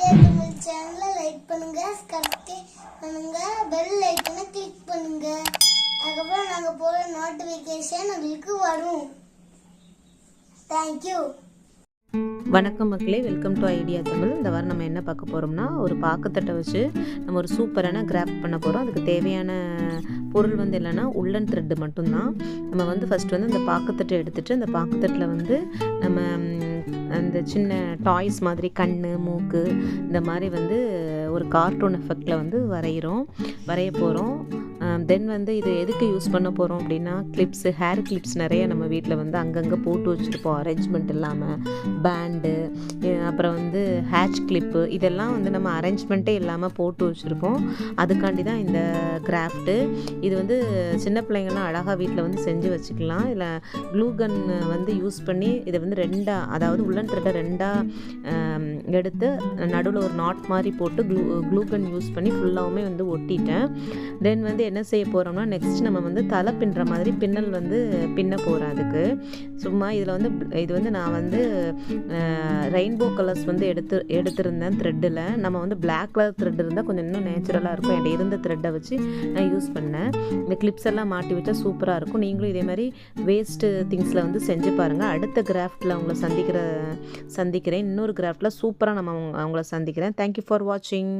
Idea Tamil சேனலை like பண்ணுங்க, subscribe பண்ணுங்க, பெல் ஐக்கனை கிளிக் பண்ணுங்க. அதுக்கப்புறம் நாங்கள் போகிற நோட்டிஃபிகேஷன் உங்களுக்கு வரும். தேங்க்யூ. வணக்கம் மக்களே, வெல்கம் டு ஐடியா தமிழ். இந்த வாரம் நம்ம என்ன பார்க்க போகிறோம்னா, ஒரு பாக்குத்தட்டை வச்சு நம்ம ஒரு சூப்பரான கிராஃப்ட் பண்ண போகிறோம். அதுக்கு தேவையான பொருள் வந்து இல்லைன்னா உள்ளன் த்ரெட்டு மட்டும்தான். நம்ம வந்து ஃபஸ்ட்டு வந்து இந்த பாக்குத்தட்டை எடுத்துகிட்டு அந்த பாக்குத்தட்டில் வந்து நம்ம அந்த சின்ன டாய்ஸ் மாதிரி கண், மூக்கு இந்த மாதிரி வந்து ஒரு கார்ட்டூன் எஃபெக்டில் வந்து வரைய போகிறோம். தென் வந்து இது எதுக்கு யூஸ் பண்ண போகிறோம் அப்படின்னா, கிளிப்ஸு, ஹேர் கிளிப்ஸ் நிறைய நம்ம வீட்டில் வந்து அங்கங்கே போட்டு வச்சுருப்போம் அரேஞ்ச்மெண்ட் இல்லாமல். பேண்டு, அப்புறம் வந்து ஹேட்ச் கிளிப்பு, இதெல்லாம் வந்து நம்ம அரேஞ்ச்மெண்ட்டே இல்லாமல் போட்டு வச்சுருப்போம். அதுக்காண்டி தான் இந்த கிராஃப்ட்டு. இது வந்து சின்ன பிள்ளைங்கள்லாம் அழகாக வீட்டில் வந்து செஞ்சு வச்சுக்கலாம். இதில் க்ளூ கன் வந்து யூஸ் பண்ணி இதை வந்து அதாவது உள்ளன் த்ரெட்டை எடுத்து நடுவில் ஒரு நாட் மாதிரி போட்டு க்ளூ கன் யூஸ் பண்ணி ஃபுல்லாகவுமே வந்து ஒட்டிட்டேன். தென் வந்து என்ன செய்ய போகிறோம்னா, நெக்ஸ்ட் நம்ம வந்து தலை பின்னுற மாதிரி பின்னல் வந்து பின்ன போகிறேன். அதுக்கு சும்மா இதில் வந்து இது வந்து நான் வந்து ரெயின்போ கலர்ஸ் வந்து எடுத்திருந்தேன் த்ரெட்டில். நம்ம வந்து பிளாக் கலர் த்ரெட் இருந்தால் கொஞ்சம் இன்னும் நேச்சுரலாக இருக்கும். என்கிட்ட இருந்த த்ரெட்டை வச்சு நான் யூஸ் பண்ணேன். இந்த கிளிப்ஸ் எல்லாம் மாட்டி வச்சா சூப்பராக இருக்கும். நீங்களும் இதே மாதிரி வேஸ்ட்டு திங்ஸில் வந்து செஞ்சு பாருங்கள். அடுத்த கிராஃப்டில் அவங்கள சந்திக்கிறேன். இன்னொரு கிராஃப்டில் சூப்பராக அவங்கள சந்திக்கிறேன். தேங்க்யூ ஃபார் வாட்சிங்.